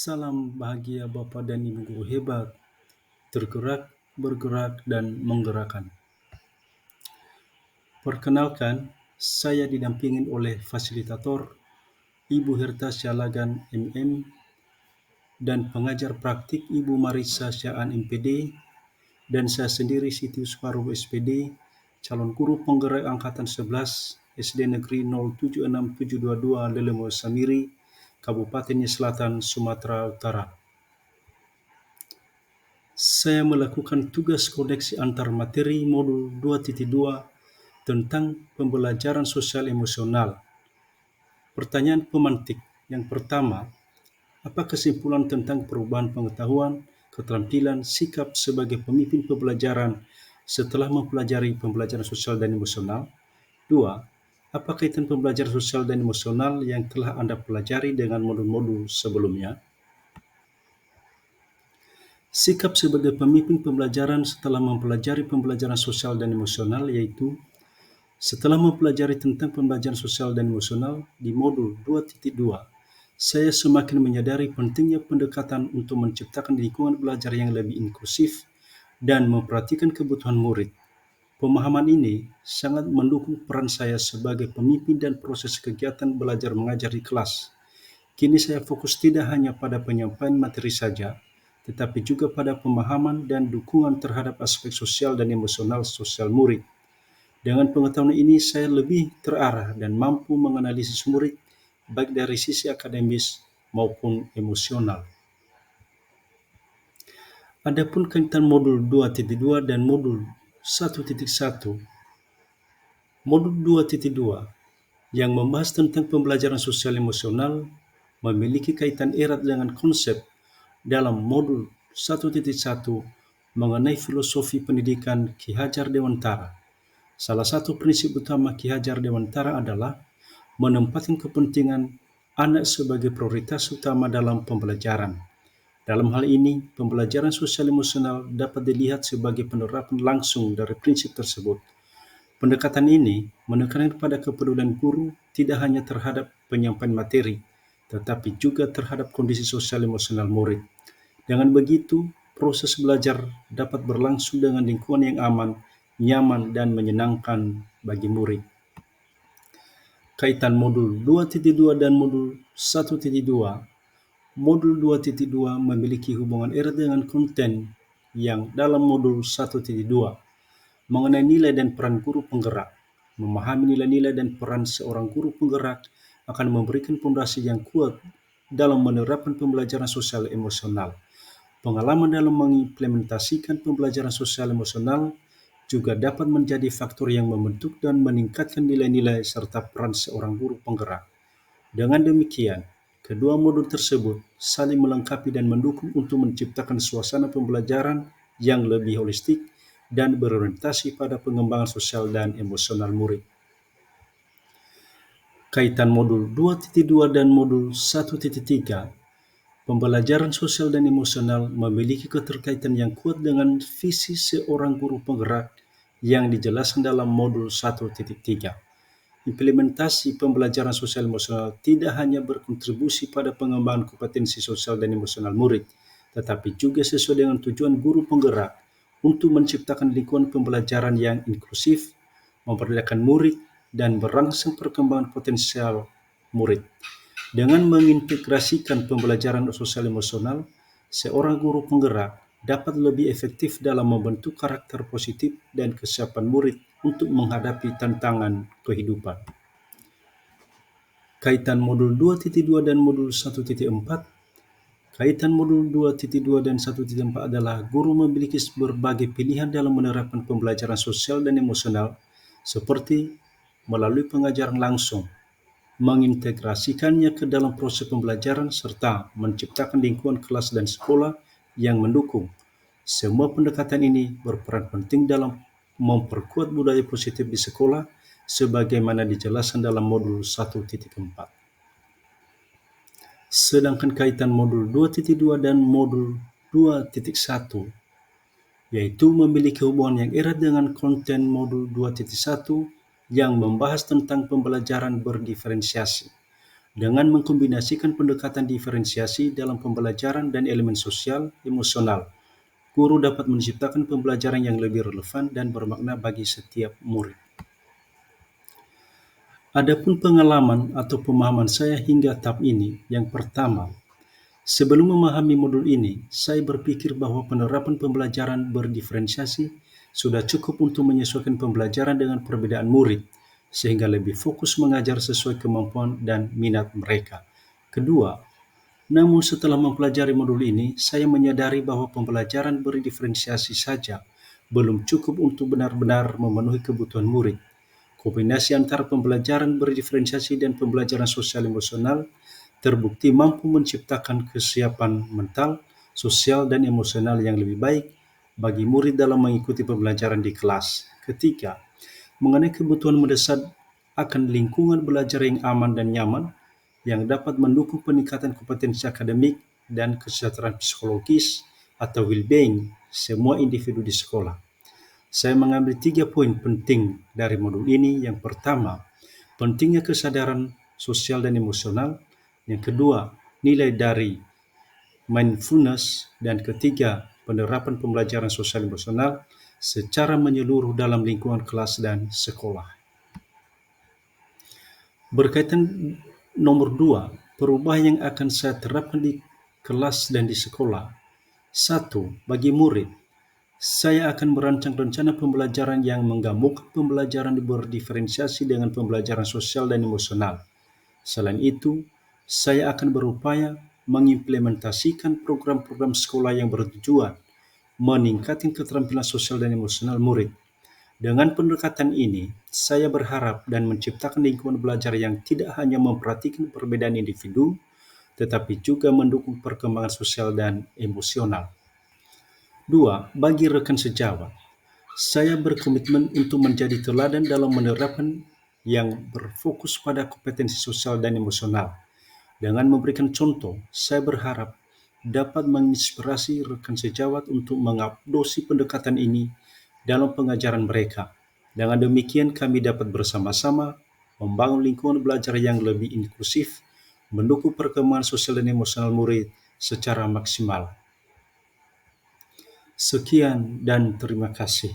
Salam bahagia Bapak dan Ibu guru hebat, tergerak, bergerak, dan menggerakkan. Perkenalkan, saya didampingi oleh fasilitator Ibu Herta Syalagan MM dan pengajar praktik Ibu Marisa Syaan MPD dan saya sendiri Siti Sukaru SPD, calon guru penggerak angkatan 11 SD Negeri 076722 Lelemo Samiri, Kabupaten Selatan, Sumatera Utara. Saya melakukan tugas koneksi antar materi modul 2.2 tentang pembelajaran sosial emosional. Pertanyaan pemantik yang pertama, apa kesimpulan tentang perubahan pengetahuan, keterampilan, sikap sebagai pemimpin pembelajaran setelah mempelajari pembelajaran sosial dan emosional? 2. Apa kaitan pembelajaran sosial dan emosional yang telah Anda pelajari dengan modul-modul sebelumnya? Sikap sebagai pemimpin pembelajaran setelah mempelajari pembelajaran sosial dan emosional yaitu setelah mempelajari tentang pembelajaran sosial dan emosional di modul 2.2, saya semakin menyadari pentingnya pendekatan untuk menciptakan lingkungan belajar yang lebih inklusif dan memperhatikan kebutuhan murid. Pemahaman ini sangat mendukung peran saya sebagai pemimpin dan proses kegiatan belajar mengajar di kelas. Kini saya fokus tidak hanya pada penyampaian materi saja, tetapi juga pada pemahaman dan dukungan terhadap aspek sosial dan emosional sosial murid. Dengan pengetahuan ini, saya lebih terarah dan mampu menganalisis murid, baik dari sisi akademis maupun emosional. Adapun kaitan modul 2.2 dan modul 1.1, modul 2.2 yang membahas tentang pembelajaran sosial emosional memiliki kaitan erat dengan konsep dalam modul 1.1 mengenai filosofi pendidikan Ki Hajar Dewantara. Salah satu prinsip utama Ki Hajar Dewantara adalah menempatkan kepentingan anak sebagai prioritas utama dalam pembelajaran. Dalam hal ini, pembelajaran sosial emosional dapat dilihat sebagai penerapan langsung dari prinsip tersebut. Pendekatan ini menekankan pada kepedulian guru tidak hanya terhadap penyampaian materi, tetapi juga terhadap kondisi sosial emosional murid. Dengan begitu, proses belajar dapat berlangsung dengan lingkungan yang aman, nyaman, dan menyenangkan bagi murid. Kaitan modul 2.2 dan modul 1.2. Modul 2.2 memiliki hubungan erat dengan konten yang dalam modul 1.2 mengenai nilai dan peran guru penggerak. Memahami nilai-nilai dan peran seorang guru penggerak akan memberikan fondasi yang kuat dalam menerapkan pembelajaran sosial emosional. Pengalaman dalam mengimplementasikan pembelajaran sosial emosional juga dapat menjadi faktor yang membentuk dan meningkatkan nilai-nilai serta peran seorang guru penggerak. Dengan demikian, kedua modul tersebut saling melengkapi dan mendukung untuk menciptakan suasana pembelajaran yang lebih holistik dan berorientasi pada pengembangan sosial dan emosional murid. Kaitan modul 2.2 dan modul 1.3, pembelajaran sosial dan emosional memiliki keterkaitan yang kuat dengan visi seorang guru penggerak yang dijelaskan dalam modul 1.3. Implementasi pembelajaran sosial emosional tidak hanya berkontribusi pada pengembangan kompetensi sosial dan emosional murid, tetapi juga sesuai dengan tujuan guru penggerak untuk menciptakan lingkungan pembelajaran yang inklusif, memperdayakan murid, dan merangsang perkembangan potensial murid. Dengan mengintegrasikan pembelajaran sosial emosional, seorang guru penggerak dapat lebih efektif dalam membentuk karakter positif dan kesiapan murid untuk menghadapi tantangan kehidupan. Kaitan modul 2.2 dan modul 1.4. Kaitan modul 2.2 dan 1.4 adalah guru memiliki berbagai pilihan dalam menerapkan pembelajaran sosial dan emosional seperti melalui pengajaran langsung, mengintegrasikannya ke dalam proses pembelajaran, serta menciptakan lingkungan kelas dan sekolah yang mendukung. Semua pendekatan ini berperan penting dalam memperkuat budaya positif di sekolah sebagaimana dijelaskan dalam modul 1.4. Sedangkan kaitan modul 2.2 dan modul 2.1 yaitu memiliki hubungan yang erat dengan konten modul 2.1 yang membahas tentang pembelajaran berdiferensiasi. Dengan mengkombinasikan pendekatan diferensiasi dalam pembelajaran dan elemen sosial emosional, guru dapat menciptakan pembelajaran yang lebih relevan dan bermakna bagi setiap murid. Adapun pengalaman atau pemahaman saya hingga tahap ini, yang pertama, sebelum memahami modul ini, saya berpikir bahwa penerapan pembelajaran berdiferensiasi sudah cukup untuk menyesuaikan pembelajaran dengan perbedaan murid, sehingga lebih fokus mengajar sesuai kemampuan dan minat mereka. Kedua, namun setelah mempelajari modul ini, saya menyadari bahwa pembelajaran berdiferensiasi saja belum cukup untuk benar-benar memenuhi kebutuhan murid. Kombinasi antara pembelajaran berdiferensiasi dan pembelajaran sosial emosional terbukti mampu menciptakan kesiapan mental, sosial, dan emosional yang lebih baik bagi murid dalam mengikuti pembelajaran di kelas. Ketiga, mengenai kebutuhan mendesak akan lingkungan belajar yang aman dan nyaman, yang dapat mendukung peningkatan kompetensi akademik dan kesejahteraan psikologis atau well-being semua individu di sekolah. Saya mengambil 3 poin penting dari modul ini. Yang pertama, pentingnya kesadaran sosial dan emosional. Yang kedua, nilai dari mindfulness. Dan ketiga, penerapan pembelajaran sosial emosional secara menyeluruh dalam lingkungan kelas dan sekolah. Berkaitan nomor 2, perubahan yang akan saya terapkan di kelas dan di sekolah. 1. Bagi murid, saya akan merancang rencana pembelajaran yang menggabungkan pembelajaran berdiferensiasi dengan pembelajaran sosial dan emosional. Selain itu, saya akan berupaya mengimplementasikan program-program sekolah yang bertujuan meningkatkan keterampilan sosial dan emosional murid. Dengan pendekatan ini, saya berharap dan menciptakan lingkungan belajar yang tidak hanya memperhatikan perbedaan individu, tetapi juga mendukung perkembangan sosial dan emosional. 2. Bagi rekan sejawat, saya berkomitmen untuk menjadi teladan dalam menerapkan yang berfokus pada kompetensi sosial dan emosional. Dengan memberikan contoh, saya berharap dapat menginspirasi rekan sejawat untuk mengadopsi pendekatan ini dalam pengajaran mereka. Dengan demikian, kami dapat bersama-sama membangun lingkungan belajar yang lebih inklusif, mendukung perkembangan sosial dan emosional murid secara maksimal. Sekian dan terima kasih.